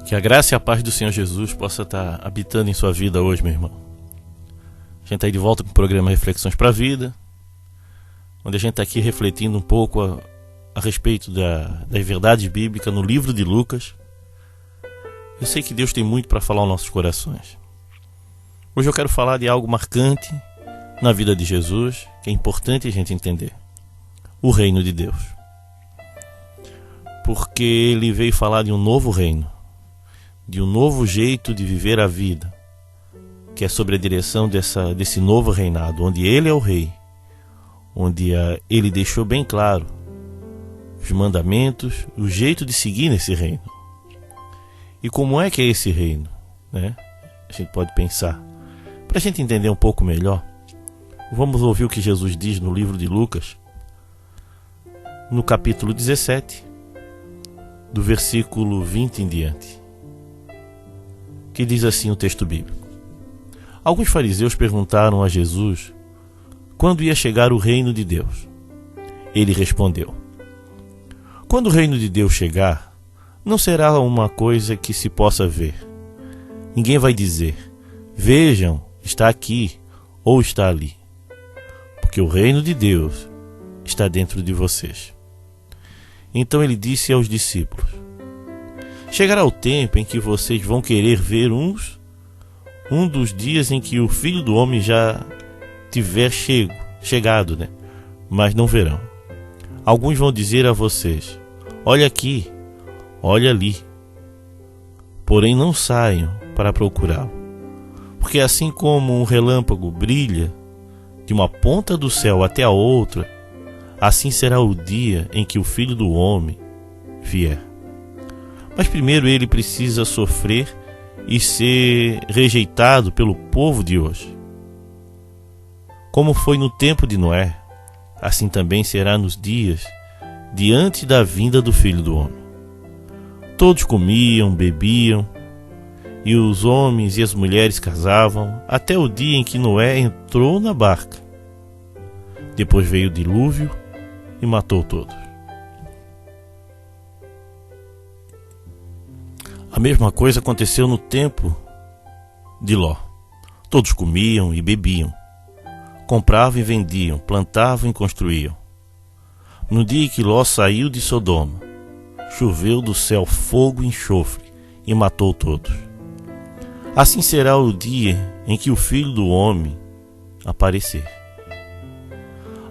Que a graça e a paz do Senhor Jesus possa estar habitando em sua vida hoje, meu irmão. A gente está aí de volta com o programa Reflexões para a Vida, onde a gente está aqui refletindo um pouco a respeito das verdades bíblicas no livro de Lucas. Eu sei que Deus tem muito para falar aos nossos corações. Hoje eu quero falar de algo marcante na vida de Jesus, que é importante a gente entender: o reino de Deus. Porque ele veio falar de um novo reino, de um novo jeito de viver a vida, que é sobre a direção desse novo reinado, onde ele é o rei, onde ele deixou bem claro os mandamentos, o jeito de seguir nesse reino. E como é que é esse reino, né? A gente pode pensar. Para a gente entender um pouco melhor, vamos ouvir o que Jesus diz no livro de Lucas, no capítulo 17, do versículo 20 em diante, que diz assim o texto bíblico: Alguns fariseus perguntaram a Jesus quando ia chegar o reino de Deus. Ele respondeu: Quando o reino de Deus chegar, não será uma coisa que se possa ver. Ninguém vai dizer: Vejam, está aqui ou está ali, porque o reino de Deus está dentro de vocês. Então ele disse aos discípulos: Chegará o tempo em que vocês vão querer ver um dos dias em que o Filho do Homem já tiver chegado, né? Mas não verão. Alguns vão dizer a vocês: Olha aqui, olha ali. Porém não saiam para procurá-lo. Porque assim como um relâmpago brilha de uma ponta do céu até a outra, assim será o dia em que o Filho do Homem vier. Mas primeiro ele precisa sofrer e ser rejeitado pelo povo de hoje. Como foi no tempo de Noé, assim também será nos dias diante da vinda do Filho do Homem. Todos comiam, bebiam, e os homens e as mulheres casavam, até o dia em que Noé entrou na barca. Depois veio o dilúvio e matou todos. A mesma coisa aconteceu no tempo de Ló. Todos comiam e bebiam, compravam e vendiam, plantavam e construíam. No dia em que Ló saiu de Sodoma, choveu do céu fogo e enxofre e matou todos. Assim será o dia em que o Filho do Homem aparecer.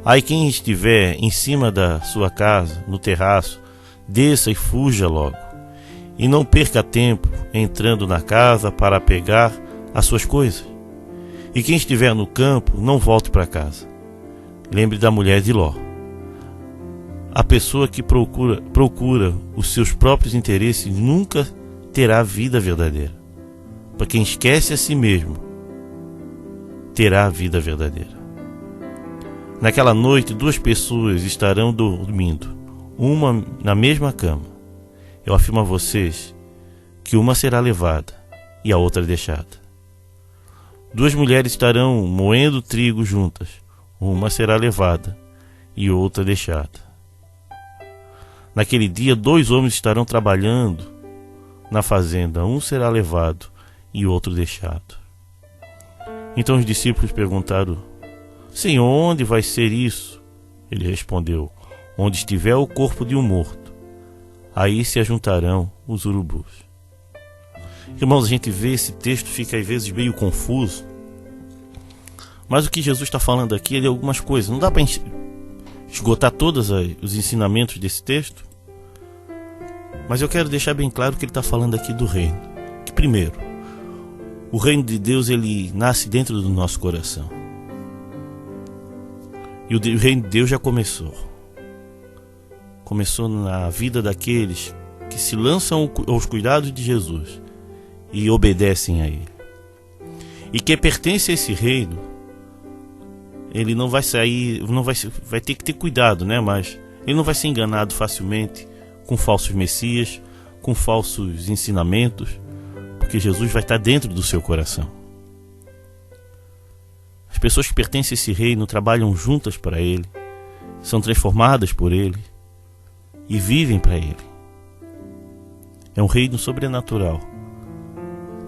Aí quem estiver em cima da sua casa, no terraço, desça e fuja logo. E não perca tempo entrando na casa para pegar as suas coisas. E quem estiver no campo, não volte para casa. Lembre da mulher de Ló. A pessoa que procura os seus próprios interesses nunca terá vida verdadeira. Para quem esquece a si mesmo, terá a vida verdadeira. Naquela noite, 2 pessoas estarão dormindo, uma na mesma cama. Eu afirmo a vocês que uma será levada e a outra deixada. 2 mulheres estarão moendo trigo juntas, uma será levada e outra deixada. Naquele dia, 2 homens estarão trabalhando na fazenda, um será levado e outro deixado. Então os discípulos perguntaram: Senhor, onde vai ser isso? Ele respondeu: Onde estiver o corpo de um morto, aí se ajuntarão os urubus. Irmãos, a gente vê esse texto, fica às vezes meio confuso, mas o que Jesus está falando aqui é de algumas coisas. Não dá para esgotar todos os ensinamentos desse texto, mas eu quero deixar bem claro que ele está falando aqui do reino. Que primeiro, o reino de Deus, ele nasce dentro do nosso coração, e o reino de Deus já começou na vida daqueles que se lançam aos cuidados de Jesus e obedecem a Ele. E quem pertence a esse reino, ele não vai sair, vai ter que ter cuidado, né? Mas ele não vai ser enganado facilmente com falsos messias, com falsos ensinamentos, porque Jesus vai estar dentro do seu coração. As pessoas que pertencem a esse reino trabalham juntas para Ele, são transformadas por Ele e vivem para Ele. É um reino sobrenatural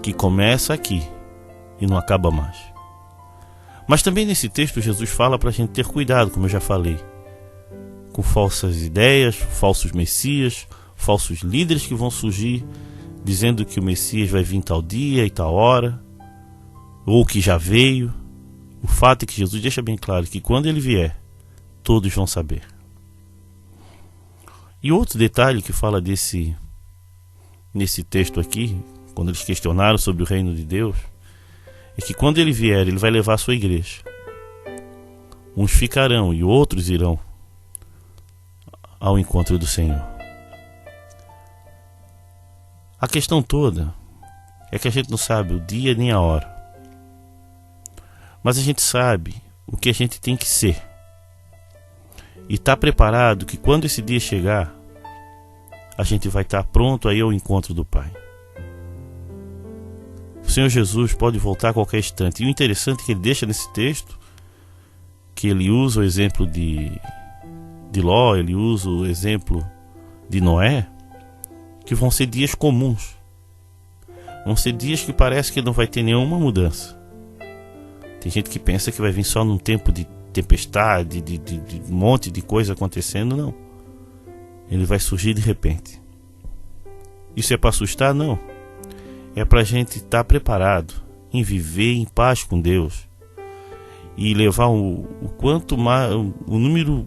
que começa aqui e não acaba mais. Mas também nesse texto Jesus fala para a gente ter cuidado, como eu já falei, com falsas ideias, falsos messias, falsos líderes que vão surgir dizendo que o Messias vai vir tal dia e tal hora, ou que já veio. O fato é que Jesus deixa bem claro que quando ele vier, todos vão saber. E outro detalhe que fala nesse texto aqui, quando eles questionaram sobre o reino de Deus, é que quando ele vier, ele vai levar a sua igreja. Uns ficarão e outros irão ao encontro do Senhor. A questão toda é que a gente não sabe o dia nem a hora, mas a gente sabe o que a gente tem que ser e está preparado que quando esse dia chegar, a gente vai estar pronto a ir ao encontro do Pai. O Senhor Jesus pode voltar a qualquer instante. E o interessante é que ele deixa nesse texto que ele usa o exemplo de Ló, ele usa o exemplo de Noé, que vão ser dias comuns. Vão ser dias que parece que não vai ter nenhuma mudança. Tem gente que pensa que vai vir só num tempo de tempestade, de um monte de coisa acontecendo. Não. Ele vai surgir de repente. Isso é para assustar? Não. É para a gente estar preparado em viver em paz com Deus e levar o quanto mais, um número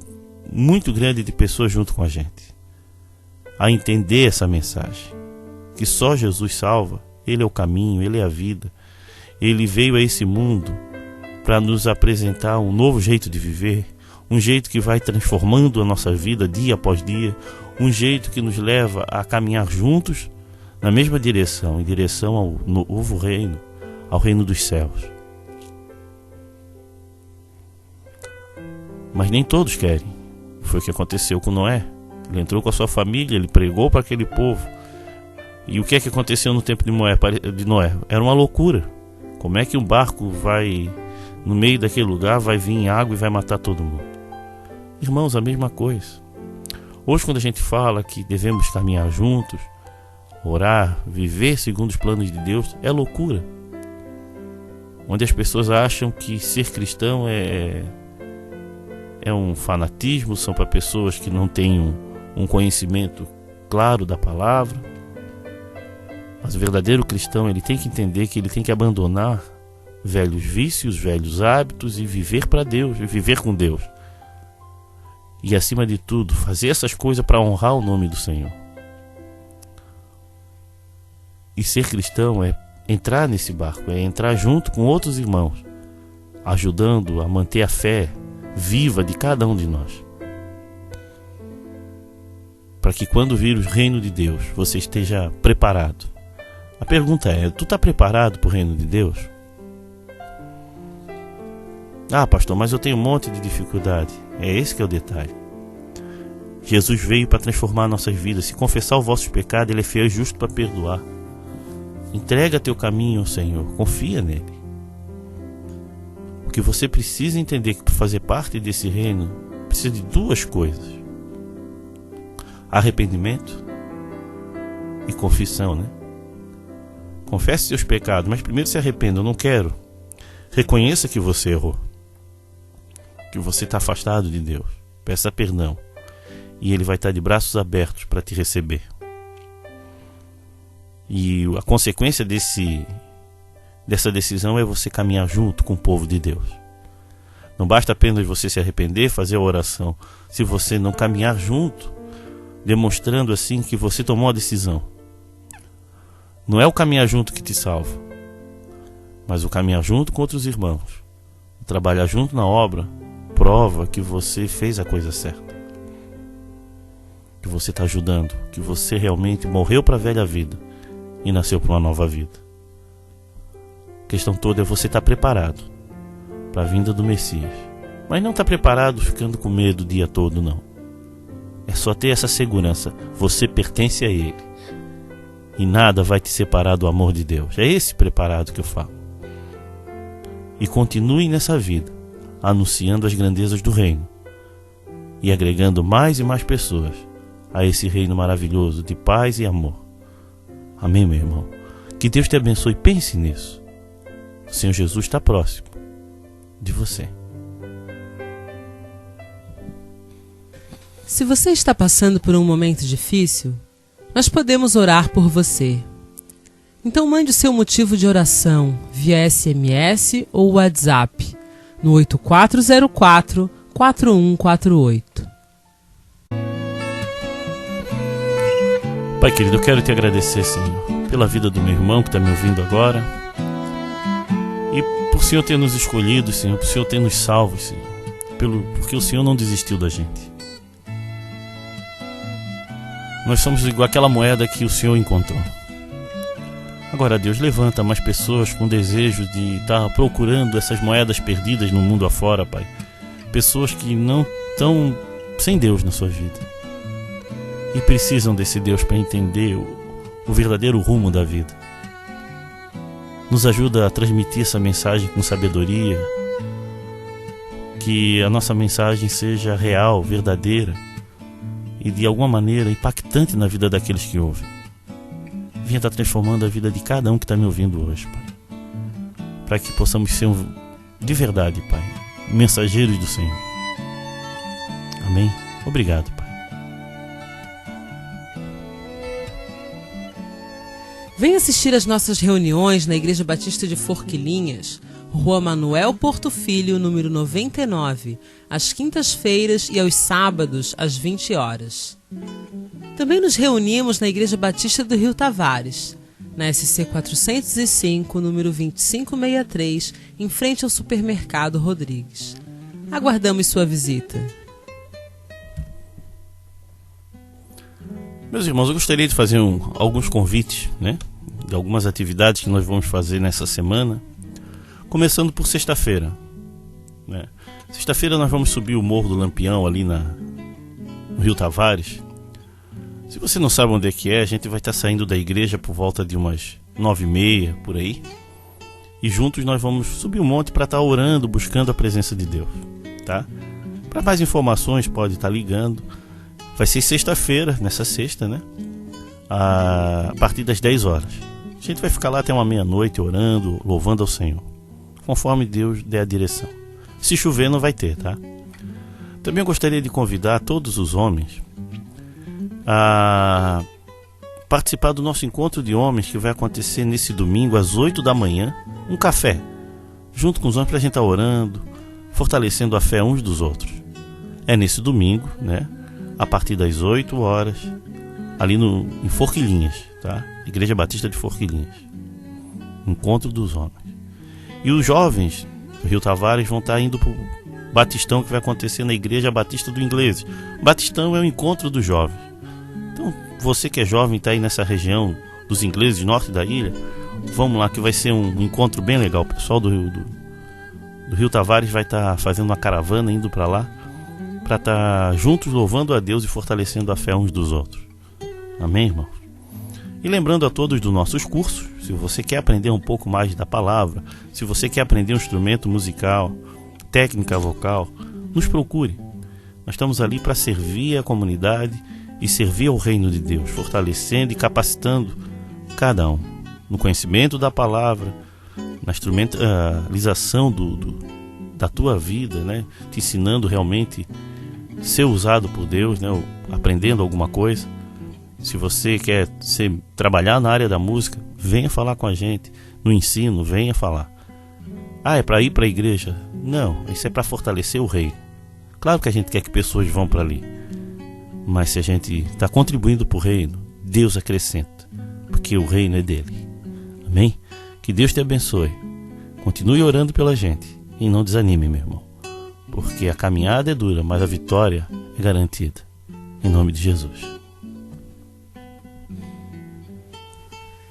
muito grande de pessoas junto com a gente a entender essa mensagem, que só Jesus salva. Ele é o caminho, Ele é a vida. Ele veio a esse mundo para nos apresentar um novo jeito de viver, um jeito que vai transformando a nossa vida dia após dia, um jeito que nos leva a caminhar juntos na mesma direção, em direção ao novo reino, ao reino dos céus. Mas nem todos querem. Foi o que aconteceu com Noé. Ele entrou com a sua família, ele pregou para aquele povo. E o que é que aconteceu no tempo de Noé? Era uma loucura. Como é que um barco vai, no meio daquele lugar, vai vir água e vai matar todo mundo? Irmãos, a mesma coisa. Hoje, quando a gente fala que devemos caminhar juntos, orar, viver segundo os planos de Deus, é loucura. Onde as pessoas acham que ser cristão é um fanatismo, são para pessoas que não têm um conhecimento claro da palavra. Mas o verdadeiro cristão, ele tem que entender que ele tem que abandonar velhos vícios, velhos hábitos e viver para Deus, e viver com Deus. E acima de tudo, fazer essas coisas para honrar o nome do Senhor. E ser cristão é entrar nesse barco, é entrar junto com outros irmãos, ajudando a manter a fé viva de cada um de nós. Para que quando vir o reino de Deus, você esteja preparado. A pergunta é, tu está preparado para o reino de Deus? Ah, pastor, mas eu tenho um monte de dificuldade. É esse que é o detalhe. Jesus veio para transformar nossas vidas. Se confessar os vossos pecados, Ele é fiel e justo para perdoar. Entrega teu caminho ao Senhor, confia nele. Porque você precisa entender que para fazer parte desse reino, precisa de duas coisas: arrependimento e confissão, né? Confesse seus pecados, mas primeiro se arrependa. Eu não quero. Reconheça que você errou, que você está afastado de Deus. Peça perdão e Ele vai estar de braços abertos para te receber. E a consequência dessa decisão é você caminhar junto com o povo de Deus. Não basta apenas você se arrepender, fazer a oração, se você não caminhar junto, demonstrando assim que você tomou a decisão. Não é o caminhar junto que te salva, mas o caminhar junto com outros irmãos, o trabalhar junto na obra, prova que você fez a coisa certa, que você está ajudando, que você realmente morreu para a velha vida e nasceu para uma nova vida. A questão toda é você estar preparado para a vinda do Messias, mas não está preparado ficando com medo o dia todo, não. É só ter essa segurança, você pertence a Ele e nada vai te separar do amor de Deus. É esse preparado que eu falo. E continue nessa vida, anunciando as grandezas do reino e agregando mais e mais pessoas a esse reino maravilhoso de paz e amor, Amém, meu irmão? Que Deus te abençoe. Pense nisso. O Senhor Jesus está próximo de você. Se você está passando por um momento difícil, nós podemos orar por você. Então mande o seu motivo de oração via SMS ou WhatsApp no 8404-4148. Pai querido, eu quero te agradecer, Senhor, pela vida do meu irmão que está me ouvindo agora. E por o Senhor ter nos escolhido, Senhor, por o Senhor ter nos salvo, Senhor, porque o Senhor não desistiu da gente. Nós somos igual aquela moeda que o Senhor encontrou. Agora, Deus, levanta mais pessoas com desejo de estar procurando essas moedas perdidas no mundo afora, Pai. Pessoas que não estão sem Deus na sua vida e precisam desse Deus para entender o verdadeiro rumo da vida. Nos ajuda a transmitir essa mensagem com sabedoria, que a nossa mensagem seja real, verdadeira e de alguma maneira impactante na vida daqueles que ouvem. Venha estar transformando a vida de cada um que está me ouvindo hoje, Pai, para que possamos ser de verdade, Pai, mensageiros do Senhor. Amém? Obrigado, Pai. Venha assistir às nossas reuniões na Igreja Batista de Forquilinhas, Rua Manuel Porto Filho, número 99, às quintas-feiras e aos sábados, às 20 horas. Também nos reunimos na Igreja Batista do Rio Tavares, na SC 405, número 2563, em frente ao Supermercado Rodrigues. Aguardamos sua visita. Meus irmãos, eu gostaria de fazer alguns convites, de algumas atividades que nós vamos fazer nessa semana, começando por sexta-feira. Sexta-feira nós vamos subir o Morro do Lampião ali no Rio Tavares. Se você não sabe onde é que é, a gente vai estar saindo da igreja por volta de umas 9h30, por aí. E juntos nós vamos subir o monte para estar orando, buscando a presença de Deus, tá? Para mais informações pode estar ligando. Vai ser sexta-feira, nessa sexta, a partir das 10 horas. A gente vai ficar lá até uma meia-noite orando, louvando ao Senhor, conforme Deus der a direção. Se chover não vai ter, tá? Também eu gostaria de convidar todos os homens a participar do nosso encontro de homens que vai acontecer nesse domingo às 8 da manhã, um café, junto com os homens para a gente estar orando, fortalecendo a fé uns dos outros. É nesse domingo, a partir das 8 horas, ali em Forquilinhas, tá? Igreja Batista de Forquilinhas. Encontro dos homens. E os jovens do Rio Tavares vão estar indo para o Batistão, que vai acontecer na Igreja Batista do Inglês. Batistão é o encontro dos jovens. Então, você que é jovem, está aí nessa região dos ingleses, norte da ilha, vamos lá que vai ser um encontro bem legal. O pessoal do Rio Tavares vai estar fazendo uma caravana, indo para lá, para estar juntos louvando a Deus e fortalecendo a fé uns dos outros. Amém, irmãos? E lembrando a todos dos nossos cursos, se você quer aprender um pouco mais da palavra, se você quer aprender um instrumento musical, técnica vocal, nos procure. Nós estamos ali para servir a comunidade e servir ao reino de Deus, fortalecendo e capacitando cada um no conhecimento da palavra, na instrumentalização da tua vida, te ensinando realmente ser usado por Deus, aprendendo alguma coisa. Se você quer trabalhar na área da música, venha falar com a gente. No ensino, venha falar. É para ir para a igreja? Não, isso é para fortalecer o reino. Claro que a gente quer que pessoas vão para ali, mas se a gente está contribuindo para o reino, Deus acrescenta, porque o reino é dele. Amém? Que Deus te abençoe. Continue orando pela gente e não desanime, meu irmão, porque a caminhada é dura, mas a vitória é garantida. Em nome de Jesus.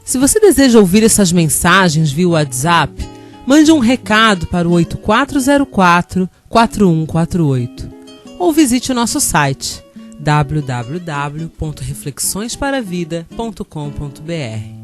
Se você deseja ouvir essas mensagens via WhatsApp, mande um recado para o 8404-4148 ou visite o nosso site www.reflexõesparavida.com.br.